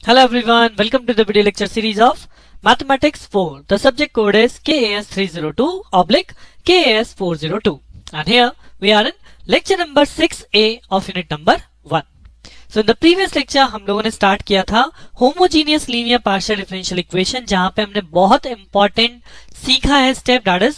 Hello everyone, welcome to the video lecture series of Mathematics 4. The subject code is KAS302/KAS402 and here we are in lecture number 6A of unit number 1. So in the previous lecture हम लोगों ने start किया था homogeneous linear partial differential equation जहां पे हमने बहुत important सीखा है step that is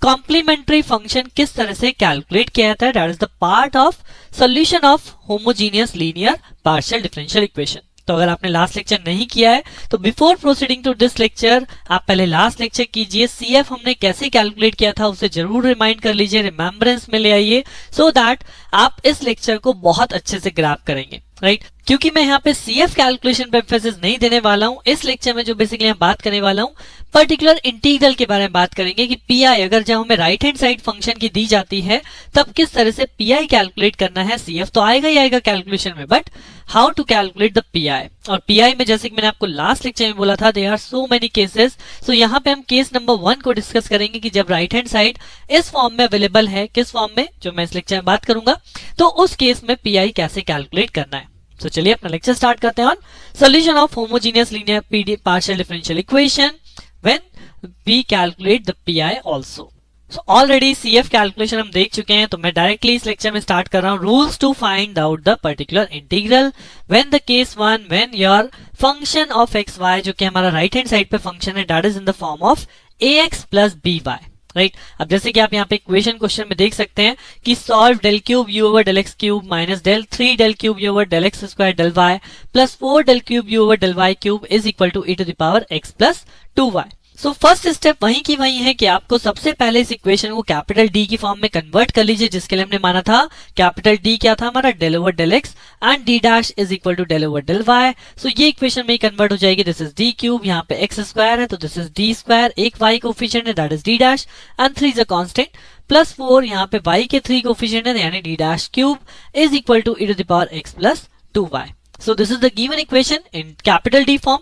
complementary function किस तरह से कैलकुलेट किया जाता है. That is the part of solution of homogeneous linear partial differential equation. तो अगर आपने लास्ट लेक्चर नहीं किया है तो before proceeding to this lecture आप पहले लास्ट लेक्चर कीजिए. सीएफ हमने कैसे कैलकुलेट किया था उसे जरूर रिमाइंड कर लीजिए, रिमेम्बरेंस में ले आइए सो दैट आप इस लेक्चर को बहुत अच्छे से ग्रैब करेंगे. राइट क्योंकि मैं यहाँ पे सीएफ कैलकुलेशन पे एम्फेसिस नहीं देने वाला हूँ. इस लेक्चर में जो बेसिकली हम बात करने वाला हूँ पर्टिकुलर इंटीग्रल के बारे में बात करेंगे कि पीआई अगर जब हमें राइट हैंड साइड फंक्शन की दी जाती है तब किस तरह से पीआई कैलकुलेट करना है. सीएफ तो आएगा ही आएगा कैलकुलेशन में, but how to calculate the PI. और पीआई में जैसे कि मैंने आपको लास्ट लेक्चर में बोला था there are so many cases. So यहाँ पे हम केस नंबर 1 को डिस्कस करेंगे कि जब राइट हैंड साइड इस फॉर्म में अवेलेबल है, किस फॉर्म में, जो मैं इस लेक्चर में बात करूंगा, तो उस केस में पीआई कैसे कैलकुलेट करना है. तो चलिए अपना लेक्चर स्टार्ट करते हैं on solution of homogeneous linear partial differential equation when we calculate the PI also. So already CF calculation हम देख चुके हैं तो मैं डायरेक्टली इस लेक्चर में स्टार्ट कर रहा हूं. Rules to find out the particular integral when the case 1 when your function of x y जो कि हमारा राइट हैंड साइड पे फंक्शन है that is in the form of ax plus b y. Right अब जैसे कि आप यहाँ पे इक्वेशन क्वेश्चन में देख सकते हैं कि solve del cube u over del x cube minus del 3 del cube u over del x square del y plus 4 del cube u over del y cube is equal to e to the power x plus 2y. So first step वहीं की वहीं है कि आपको सबसे पहले इस equation को कैपिटल डी की फॉर्म में कन्वर्ट कर लीजिए, जिसके लिए हमने माना था कैपिटल डी क्या था हमारा, del over del x and D dash is equal to del over del y. So ये इक्वेशन में कन्वर्ट हो जाएगी. दिस इज डी क्यूब, यहाँ पे एक्स स्क्वायर है तो दिस इज डी स्क्वायर, एक वाई कोफिशिएंट है that is d dash and 3 is a constant plus 4 यहाँ पे वाई के 3 कोफिशिएंट है यानी d dash cube is equal to e to the power x plus 2y. So this is the given equation in capital D form.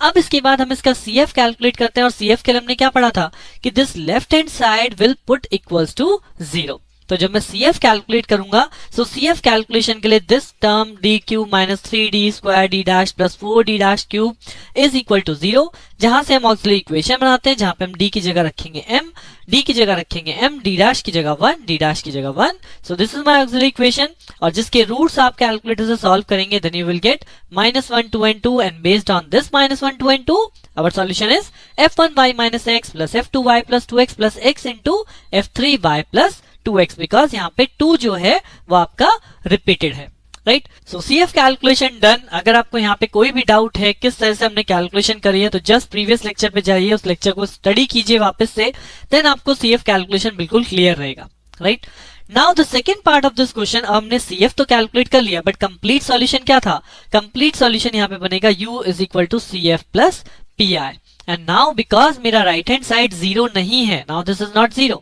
अब इसके बाद हम इसका CF कैलकुलेट करते हैं और CF के लिए हमने क्या पढ़ा था कि this left hand side will put equals to 0. तो जब मैं CF कैलकुलेट करूंगा सो CF कैलकुलेशन के लिए this term d cube minus 3d square d dash plus 4d dash cube is equal to 0. जहां से हम ऑक्सिलरी इक्वेशन बनाते हैं जहां पे हम d की जगह रखेंगे m, d की जगह रखेंगे m, d डैश की जगह 1, d डैश की जगह 1. So this is my auxiliary equation और जिसके रूट्स आप कैलकुलेटर से सॉल्व करेंगे then you will get -1 2 and 2 and based on this -1 2 and 2 our solution is f1y minus x plus f2y plus 2x plus x into f3y plus 2x because यहाँ पे 2 जो है वो आपका रिपीटेड है. Right so CF calculation done. अगर आपको यहाँ पे कोई भी डाउट है किस तरह से हमने कैलकुलेशन करी है तो जस्ट प्रीवियस लेक्चर पे जाइए, उस लेक्चर को स्टडी कीजिए वापस से, देन आपको CF कैलकुलेशन बिल्कुल क्लियर रहेगा. Right now the second part of this question, अब हमने CF तो कैलकुलेट कर लिया बट कंप्लीट सॉल्यूशन क्या था. कंप्लीट सॉल्यूशन यहाँ पे बनेगा u is equal to CF plus PI. And now because मेरा राइट हैंड साइड 0 नहीं है, now this is not 0,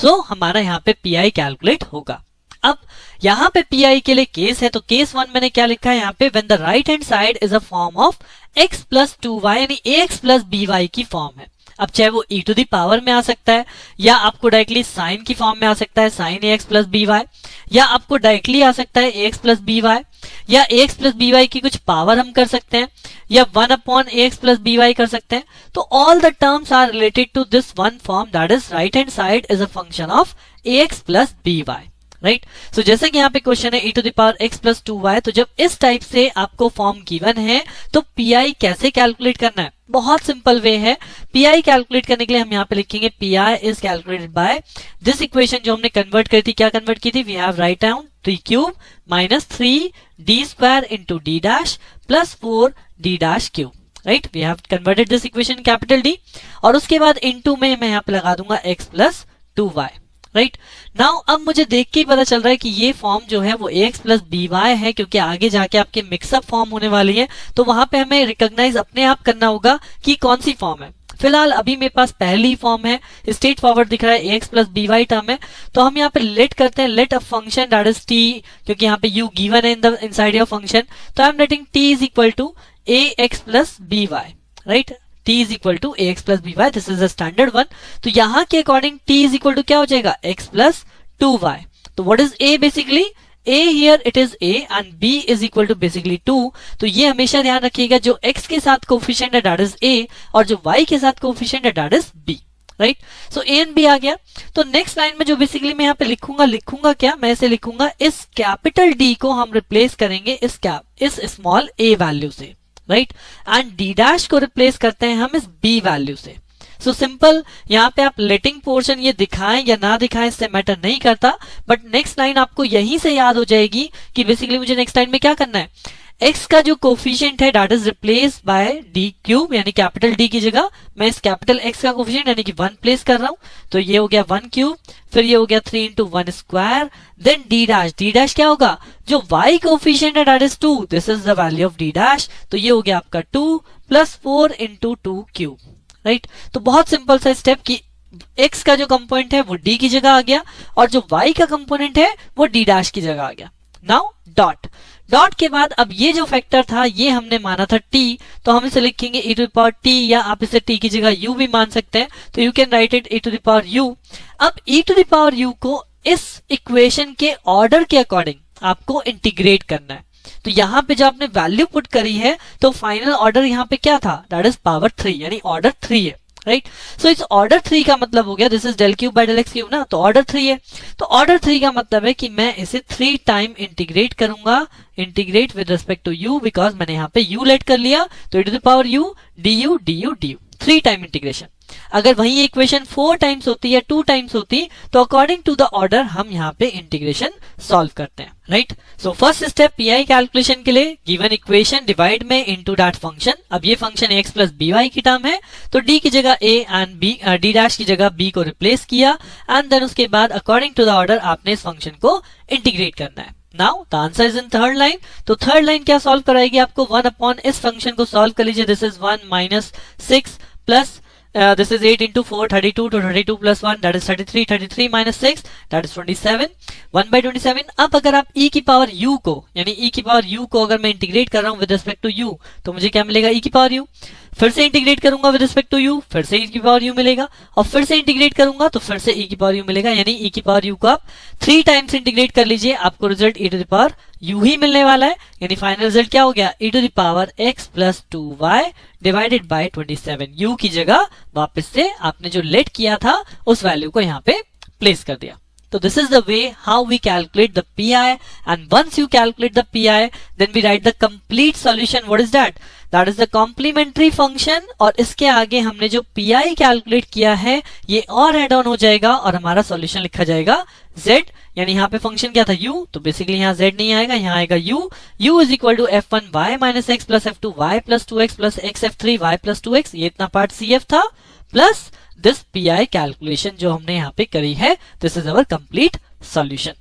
so हमारा यहाँ पे PI कैलकुलेट होगा. अब यहाँ पे PI के लिए केस है तो केस 1 मैंने क्या लिखा है यहाँ पे, when the right hand side is a form of x plus 2y यानी ax प्लस by की फॉर्म है. अब चाहे वो e टू द पावर में आ सकता है या आपको डायरेक्टली साइन की फॉर्म में आ सकता है साइन ax प्लस by, या आपको डायरेक्टली आ सकता है ax प्लस by, या ax प्लस by की कुछ पावर हम कर सकते हैं, या 1 अपॉन ax प्लस by कर सकते हैं. तो all the terms are related to this one form that is right hand side is a function of ax plus by. Right so जैसे कि यहाँ पे क्वेश्चन है e to the power x plus 2y, तो जब इस type से आपको फॉर्म गिवन है तो PI कैसे कैलकुलेट करना है, बहुत सिंपल वे है. PI कैलकुलेट करने के लिए हम यहाँ पे लिखेंगे PI is calculated by this equation जो हमने कन्वर्ट करी थी. क्या कन्वर्ट की थी, we have write down 3 cube minus 3d square into d dash plus 4d dash cube. Right we have converted this equation capital D और उसके बाद इनटू में मैं यहाँ पे लगा दूंगा x plus 2y. Right now अब मुझे देख के ही पता चल रहा है कि ये फॉर्म जो है वो ax प्लस by है, क्योंकि आगे जाके आपके मिक्सअप फॉर्म होने वाली है तो वहां पे हमें रिकॉग्नाइज अपने आप करना होगा कि कौन सी फॉर्म है. फिलहाल अभी मेरे पास पहली फॉर्म है, स्ट्रेट फॉरवर्ड दिख रहा है ax प्लस by टर्म है, तो हम यहाँ पे लेट करते हैं let a function that is t, क्योंकि यहाँ पे u गिवन है इन साइड योर फंक्शन, तो I am letting t is equal to ax plus by. Right t is equal to ax plus by, this is a standard one. तो यहाँ के according t is equal to क्या हो जाएगा, x plus 2y. तो what is a basically, a here it is a and b is equal to basically 2, तो ये हमेशा ध्यान रखिएगा जो x के साथ कोफिशिएंट है दैट इज a और जो y के साथ कोफिशिएंट है that is b, right. So a and b आ गया. तो नेक्स्ट लाइन में जो बेसिकली मैं यहाँ पे लिखूंगा क्या, मैं इसे लिखूंगा इस कैपिटल D को हम रिप्लेस करेंगे इस स्मॉल a वैल्यू से, राइट. एंड d डैश को रिप्लेस करते हैं हम इस b वैल्यू से. सो सिंपल, यहाँ पे आप लेटिंग पोर्शन ये दिखाएं या ना दिखाएं इससे मैटर नहीं करता, बट नेक्स्ट लाइन आपको यहीं से याद हो जाएगी कि बेसिकली मुझे नेक्स्ट लाइन में क्या करना है. x का जो कोफिशिएंट है that is replace bye d cube, यानी कैपिटल D की जगह मैं इस कैपिटल x का कोफिशिएंट यानी कि 1 प्लेस कर रहा हूं, तो ये हो गया 1 क्यूब, फिर ये हो गया 3 into 1 square, then d dash क्या होगा, जो y कोफिशिएंट है that is 2, this is the value of d dash, तो ये हो गया आपका 2 प्लस 4 इंटू 2 क्यूब, राइट. तो बहुत सिंपल सा स्टेप कि x का जो कंपोनेंट है वो d की जगह आ गया और जो y का कंपोनेंट है वो d डैश की जगह आ गया. नाउ डॉट के बाद अब ये जो फैक्टर था ये हमने माना था t, तो हम इसे लिखेंगे e to the power t, या आप इसे t की जगह u भी मान सकते हैं, तो you can write it e to the power u. अब e to the power u को इस इक्वेशन के ऑर्डर के अकॉर्डिंग आपको इंटीग्रेट करना है. तो यहाँ पे जो आपने वैल्यू पुट करी है तो फाइनल ऑर्डर यहाँ पे क्या था, दैट इज पावर 3, यानी ऑर्डर 3 है, राइट. सो इस ऑर्डर 3 का मतलब हो गया this is del cube by del x cube ना, तो ऑर्डर 3 है, तो ऑर्डर 3 का मतलब है कि मैं इसे 3 टाइम इंटीग्रेट करूंगा, integrate with respect to u, because मैंने यहाँ पे u लेट कर लिया, तो e to the power u du 3 time integration. अगर वही इक्वेशन 4 टाइम्स होती है 2 टाइम्स होती तो अकॉर्डिंग टू द ऑर्डर हम यहाँ पे इंटीग्रेशन सॉल्व करते हैं, राइट. सो फर्स्ट स्टेप पीआई कैलकुलेशन के लिए गिवन इक्वेशन डिवाइड में इनटू दैट फंक्शन. अब ये फंक्शन x प्लस by की टर्म है, तो d की जगह a and b, d dash की जगह b को रिप्लेस किया एंड देन उसके बाद अकॉर्डिंग टू द ऑर्डर आपने इस फंक्शन को इंटीग्रेट करना है. Now the answer is in third line. तो थर्ड लाइन क्या सॉल्व कराएगी आपको, 1 अपॉन इस फंक्शन को सॉल्व कर लीजिए, this is 1 minus 6 plus this is 8 into 4, 32 to 32 plus 1 that is 33, 33 minus 6 that is 27, 1 by 27. अब अगर आप e की पावर u को यानी e की पावर u को अगर मैं इंटीग्रेट कर रहा हूँ विद रिस्पेक्ट टू u, तो मुझे क्या मिलेगा, e की पावर u. फिर से इंटीग्रेट करूंगा विद रिस्पेक्ट टू u, फिर से e की पावर u मिलेगा, और फिर से इंटीग्रेट करूंगा तो फिर से e की पावर u मिलेगा, यानी e की पावर u को आप 3 टाइम्स इंटीग्रेट कर लीजिए, आपको result e to the power u ही मिलने वाला है, यानी फाइनल रिजल्ट क्या हो गया, e to the power x plus 2y divided by 27. u की जगह वापस से आपने जो लेट किया था उस वैल्यू को यहाँ पे प्लेस कर दिया. So this is the way how we calculate the PI, and once you calculate the PI then we write the complete solution. What is that? That is the complementary function, और इसके आगे हमने जो PI calculate किया है ये और add on हो जाएगा और हमारा सॉल्यूशन लिखा जाएगा Z, यानी यहाँ पे फंक्शन क्या था u, तो बेसिकली यहाँ Z नहीं आएगा, यहाँ आएगा u is equal to f1y minus x plus f2y plus 2x plus xf3y plus 2x, ये इतना पार्ट CF था, प्लस दिस PI कैलकुलेशन जो हमने यहाँ पे करी है, this is our complete solution,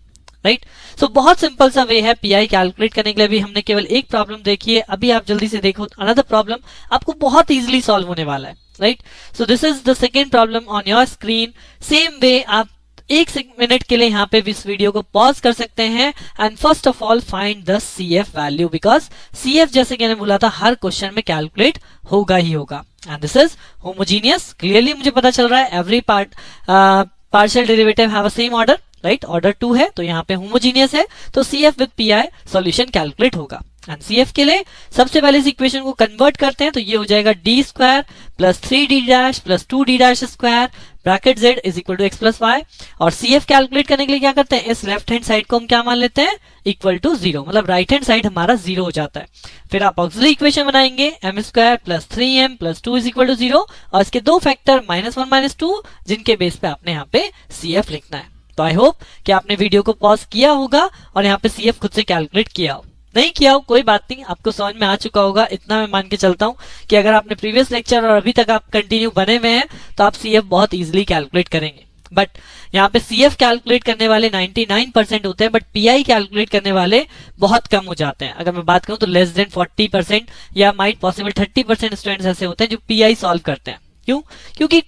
right. So बहुत सिंपल सा वे है PI कैलकुलेट करने के लिए. अभी हमने केवल एक प्रॉब्लम देखी है, अभी आप जल्दी से देखो अनदर प्रॉब्लम, आपको बहुत इजीली सॉल्व होने वाला है, right. So this is the second problem on your screen. Same way आप 1 मिनट के लिए यहाँ पे इस वीडियो को पॉज कर सकते हैं and first of all find the CF value, because CF जैसे कि मैंने बोला था हर क्वेश्चन में कैलकुलेट होगा ही होगा. And this is homogeneous. Clearly मुझे पता चल रहा है every partial derivative have a same order, right. Order 2 है तो यहाँ पे होमोजीनियस है, तो CF with PI solution calculate होगा. एंड CF के लिए सबसे पहले इस इक्वेशन को कन्वर्ट करते हैं, तो ये हो जाएगा d square plus 3d dash plus 2d dash square bracket z is equal to x plus y. और CF कैलकुलेट करने के लिए क्या करते हैं, इस लेफ्ट हैंड साइड को हम क्या मान लेते हैं, इक्वल टू 0, मतलब राइट हैंड साइड हमारा 0 हो जाता है. फिर आप ऑक्सिलरी इक्वेशन बनाएंगे m square plus 3m plus 2 is equal to 0, और इसके दो फैक्टर -1 -2 जिनके बेस पे आपने यहाँ पे CF लिखना है. तो आई होप कि आपने वीडियो को पॉज किया होगा और यहाँ पे CF खुद से कैलकुलेट किया हो. नहीं किया हो कोई बात नहीं, आपको समझ में आ चुका होगा, इतना मैं मान के चलता हूँ कि अगर आपने प्रीवियस लेक्चर और अभी तक आप कंटिन्यू बने हुए हैं तो आप CF बहुत इजीली कैलकुलेट करेंगे. बट यहाँ पे CF कैलकुलेट करने वाले 99% होते हैं, बट PI कैलकुलेट करने वाले बहुत कम हो जाते हैं. अगर मैं बात करूँ तो लेस देन 40% या माइट पॉसिबल 30% स्टूडेंट्स ऐसे होते हैं जो PI सॉल्व करते हैं. क्यों? क्योंकि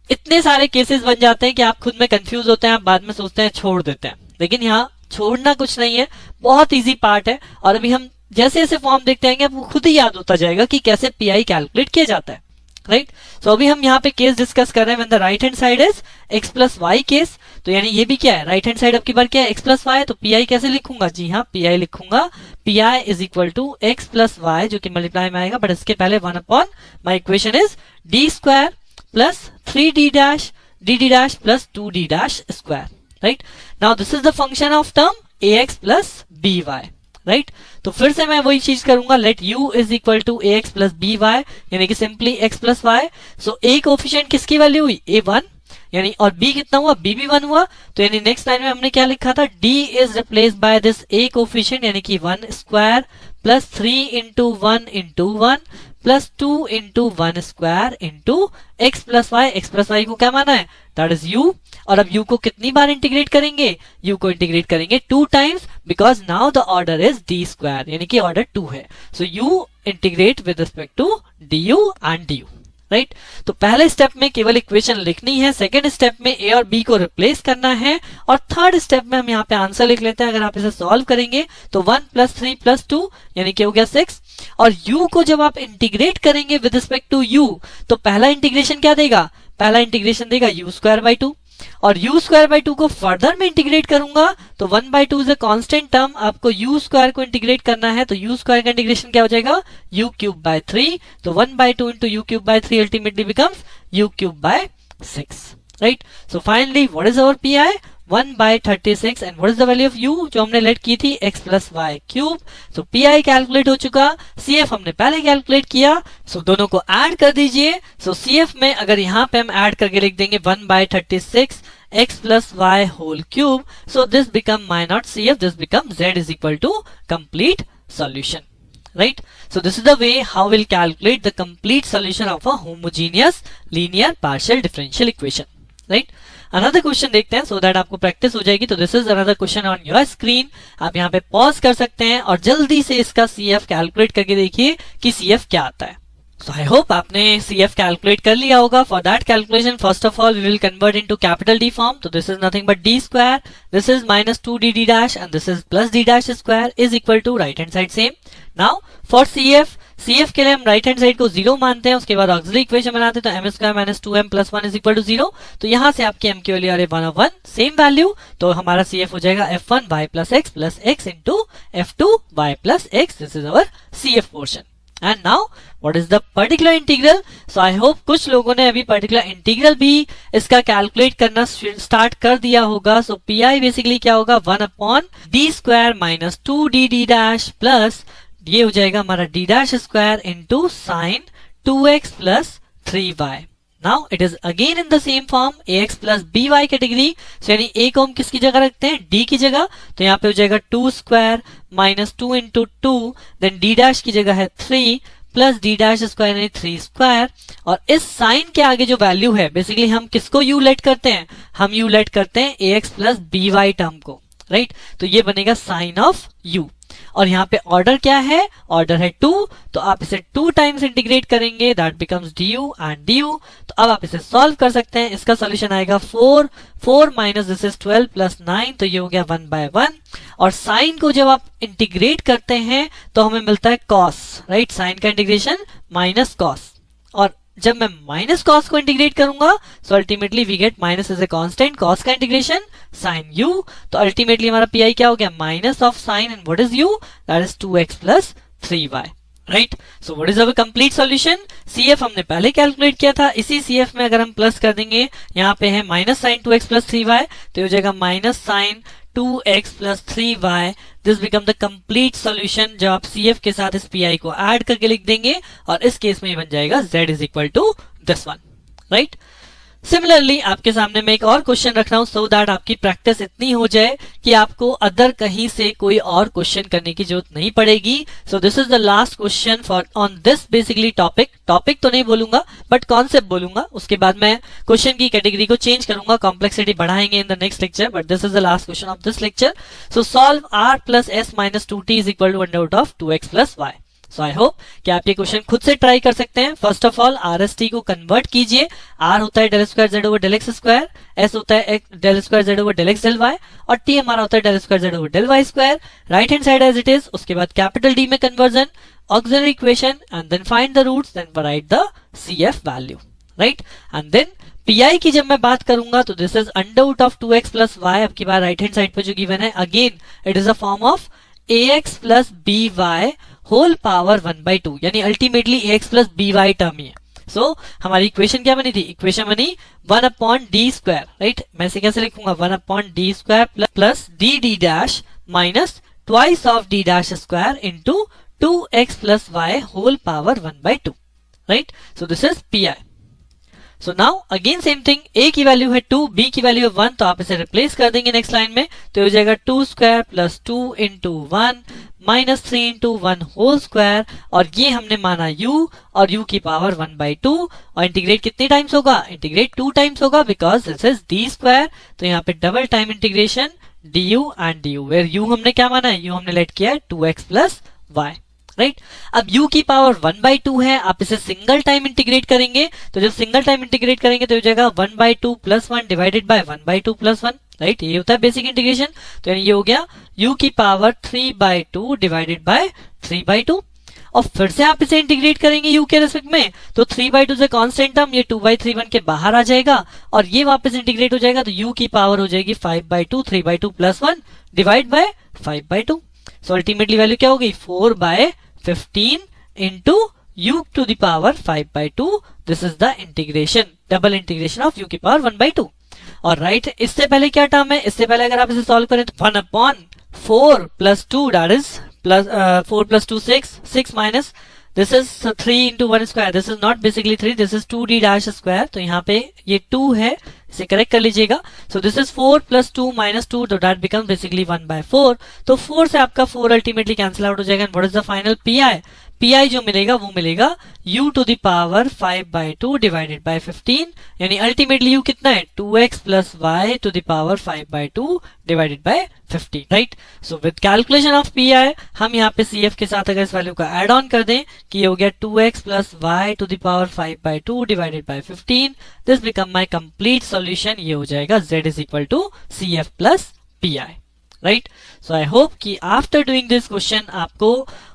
इतने सारे केसेस बन जाते हैं कि आप खुद में कंफ्यूज होते हैं, आप बाद में सोचते हैं छोड़ देते हैं. लेकिन यहाँ छोड़ना कुछ नहीं है, बहुत इजी पार्ट है, और अभी हम जैसे जैसे फॉर्म देखते आएंगे आपको खुद ही याद होता जाएगा कि कैसे PI कैलकुलेट किया जाता है. राइट। सो अभी हम यहाँ पे केस डिस्कस कर रहे हैं when the right hand side is x plus y case. तो यानी ये भी क्या है, राइट हैंड साइड आपकी बार क्या है, x प्लस वाई। तो पी कैसे लिखूंगा, जी हाँ पी लिखूंगा, P is equal to x plus y, जो कि मल्टीप्लाई में आएगा, बट इसके पहले 1 upon my equation is d square plus 3d dash dd dash plus 2d dash square. Right, now this is the function of term ax plus by। Right, तो फिर से मैं वही चीज करूंगा, let u is equal to ax plus by, यानी कि simply x plus y। So a coefficient किसकी वैल्यू हुई, a1, यानी और b कितना हुआ, b भी 1 हुआ। तो यानी नेक्स्ट लाइन में हमने क्या लिखा था, d इज replace by this a coefficient, यानी कि 1 square plus 3 into 1 into 1 plus 2 into 1 square into x plus y को क्या माना है, दैट इज u। और अब u को कितनी बार इंटीग्रेट करेंगे, u को इंटीग्रेट करेंगे 2 times, because now the order is d square, यानी कि ऑर्डर 2 है। So u integrate with respect to du and du। राइट, तो पहले स्टेप में केवल इक्वेशन लिखनी है, सेकेंड स्टेप में a और b को रिप्लेस करना है, और थर्ड स्टेप में हम यहाँ पे आंसर लिख लेते हैं। अगर आप इसे सॉल्व करेंगे तो 1 प्लस 3 प्लस 2 यानी कि हो गया 6। और u को जब आप इंटीग्रेट करेंगे विद रिस्पेक्ट टू u, तो पहला इंटीग्रेशन क्या देगा, पहला इंटीग्रेशन देगा u स्क्वायर बाई 2, और u स्क्वायर बाई 2 को फर्दर में इंटीग्रेट करूंगा तो 1 by 2 is a constant term, आपको u स्क्वायर को इंटीग्रेट करना है, तो u स्क्वायर का इंटीग्रेशन क्या हो जाएगा, u क्यूब बाय 3। तो 1 by 2 into u cube by 3 ultimately becomes u cube by 6। Right, so finally what is our P 1 by 36 and what is the value of u, जो हमने let की थी x plus y cube. सो P calculate हो चुका, CF हमने पहले calculate किया, सो दोनों को ऐड कर दीजिए। सो CF में अगर यहाँ पे हम ऐड करके लिख देंगे 1 by 36 x plus Y whole cube, so this become my not CF, this become z is equal to complete solution. Right, so this is the way how we'll calculate the complete solution of a homogeneous linear partial differential equation. Right, another question देखते हैं, so that आपको practice हो जाएगी। तो this is another question on your screen, आप यहाँ पे pause कर सकते हैं और जल्दी से इसका CF कैलकुलेट करके देखिए कि CF क्या आता है। So I hope आपने CF कैलकुलेट कर लिया होगा। For that calculation, first of all, we will convert into capital D form. So this is nothing but D square. This is minus 2D D dash and this is plus D dash square is equal to right hand side same. Now for CF के लिए हम right hand side को 0 मानते हैं, उसके बाद auxiliary equation बनाते हैं, तो m square minus 2m plus 1 is equal to 0। तो यहाँ से आपकी m की वैल्यू आ रही है 1/1 सेम वैल्यू, तो हमारा CF हो जाएगा f1y plus x into f2y plus x। This is our CF portion. And now what is the particular integral. So I hope कुछ लोगों ने अभी पर्टिकुलर इंटीग्रल भी इसका कैलकुलेट करना स्टार्ट कर दिया होगा। सो पी बेसिकली क्या होगा, 1 upon D square minus 2d d dash plus ये हो जाएगा हमारा d dash square into sine 2x plus 3y। Now it is again in the same form ax plus by category. So यानी a को हम किसकी जगह रखते हैं, d की जगह, तो यहाँ पे हो जाएगा 2 square minus 2 into 2, then d dash की जगह है 3 प्लस d डैश स्क्वायर यानी 3 स्क्वायर। और इस साइन के आगे जो वैल्यू है बेसिकली हम किसको u लेट करते हैं, हम u लेट करते हैं ax प्लस by टर्म को। राइट, तो ये बनेगा साइन ऑफ u। और यहाँ पे ऑर्डर क्या है, ऑर्डर है 2, तो आप इसे 2 टाइम्स इंटीग्रेट करेंगे, that becomes du and du। तो अब आप इसे सॉल्व कर सकते हैं, इसका सॉल्यूशन आएगा 4 माइनस दिस इज 12 प्लस 9, तो ये हो गया 1/1। और साइन को जब आप इंटीग्रेट करते हैं तो हमें मिलता है cos। राइट, साइन का इंटीग्रेशन माइनस cos, और जब मैं माइनस cos को इंटीग्रेट करूंगा so ultimately we get minus is a constant, cos का इंटीग्रेशन sin u, तो अल्टीमेटली हमारा पी क्या हो गया, minus of sine and what is u, that is 2x plus 3y। Right, so what is our complete solution. CF हमने पहले calculate किया था, इसी CF में अगर हम प्लस कर देंगे, यहाँ पे है minus sine 2x plus 3y, तो हो जाएगा minus sine 2x plus 3y। This become the complete solution. जब आप CF के साथ इस PI को ऐड करके लिख देंगे, और इस केस में ये बन जाएगा z is equal to this one. Right, similarly आपके सामने मैं एक और क्वेश्चन रख रहा हूं सो दैट आपकी प्रैक्टिस इतनी हो जाए कि आपको अदर कहीं से कोई और क्वेश्चन करने की जरूरत नहीं पड़ेगी। सो this is the last question for on this basically topic तो नहीं बोलूंगा बट कॉन्सेप्ट बोलूंगा, उसके बाद मैं क्वेश्चन की कैटेगरी को चेंज करूंगा, कॉम्प्लेक्सिटी बढ़ाएंगे in the next lecture, but this is the last question of this lecture. So solve r plus s minus 2t is equal to under root of 2x plus y। So I hope कि आप ये question खुद से try कर सकते हैं। First of all R S T को convert कीजिए। आर होता है del square Z over del x square, S होता है del square Z over del X del Y, और टी हमारा होता है del square Z over del Y square. Right hand side as it is, उसके बाद कैपिटल डी में conversion, auxiliary equation, and then find the roots, then write the CF value, right. And then PI की जब मैं बात करूंगा तो this is under root of 2x plus Y. अब की बार राइट हैंड साइड पे जो गिवन है, again it is a form of ax plus by whole power 1/2, यानी ultimately ax plus by term ही है। सो हमारी इक्वेशन क्या बनी थी? इक्वेशन बनी 1/d², राइट। मैं इसे कैसे लिखूंगा? 1/d² plus dd dash minus twice of d dash square into 2x plus Y whole power 1/2, right. So this is PI। So now again same thing, a की value है 2, b की value है 1, तो आप इसे रिप्लेस कर देंगे next line में, तो हो जाएगा 2² plus 2 into 1 minus 3 into 1 whole square, और ये हमने माना u, और u की पावर 1/2, और इंटीग्रेट कितने टाइम्स होगा? इंटीग्रेट 2 टाइम्स होगा, बिकॉज दिस इज d², तो यहाँ पे double time integration du and du, where u हमने क्या माना है? u हमने लेट किया है 2x प्लस y, राइट। अब u की पावर 1/2 है, आप इसे सिंगल टाइम इंटीग्रेट करेंगे, तो जब सिंगल टाइम इंटीग्रेट करेंगे तो हो जाएगा 1/2 plus 1 divided by 1/2 plus 1, right. ये होता है बेसिक इंटीग्रेशन, तो यानी ये हो गया u की पावर 3/2 डिवाइडेड बाय 3/2, और फिर से आप इसे इंटीग्रेट करेंगे u के रेस्पेक्ट में, तो 3/2 से कांस्टेंट टर्म ये 2/3 बन के बाहर आ जाएगा, और ये वापस इंटीग्रेट हो जाएगा, तो u की पावर हो जाएगी 5/2, 3/2 plus 1 divide by 5/2। So ultimately value क्या होगी? 4/15 into u to the power 5/2। This is the integration, double integration of u की पावर 1/2। और राइट, इससे पहले क्या टर्म है? इससे पहले अगर आप इसे सॉल्व करें तो 1/4 plus 2, that is plus 4 plus 2 6 minus this is 3 into 1 square, this is not basically 3, this is 2d dash square, तो यहाँ पे ये 2 है, इसे करेक्ट कर लीजिएगा। सो दिस इज 4 प्लस 2 माइनस 2, तो दैट बिकम बेसिकली 1/4, तो 4 से आपका 4 अल्टीमेटली कैंसिल आउट हो जाएगा, and what is the final PI? PI जो मिलेगा वो मिलेगा u to the power 5/2 divided by 15, यानी अल्टीमेटली u कितना है? 2x plus y to the power 5/2 divided by 15, right. So with calculation of PI हम यहाँ पे CF के साथ अगर इस वैल्यू का एड ऑन कर दें कि ये हो गया 2x plus y to the power 5/2 divided by 15, this become my complete solution. ये हो जाएगा z is equal to CF plus PI, right. So I hope कि आफ्टर डूइंग दिस क्वेश्चन आपको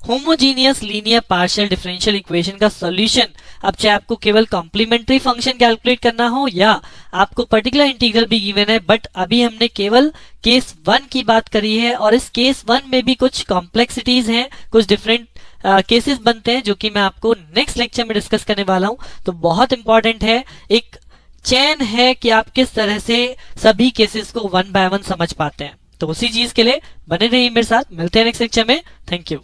homogeneous linear partial differential equation का solution, अब चाहे आपको केवल कॉम्प्लीमेंट्री फंक्शन कैलकुलेट करना हो या आपको पर्टिकुलर इंटीग्रल भी गिवन है, बट अभी हमने केवल केस 1 की बात करी है, और इस केस 1 में भी कुछ कॉम्प्लेक्सिटीज हैं, कुछ डिफरेंट केसेस बनते हैं, जो कि मैं आपको नेक्स्ट लेक्चर में डिस्कस करने वाला हूं। तो बहुत इंपॉर्टेंट है, एक चेन है कि आप किस तरह से सभी केसेस को 1 बाय 1 समझ पाते हैं। तो उसी चीज के लिए बने रहिए मेरे साथ, मिलते हैं नेक्स्ट लेक्चर में। Thank you.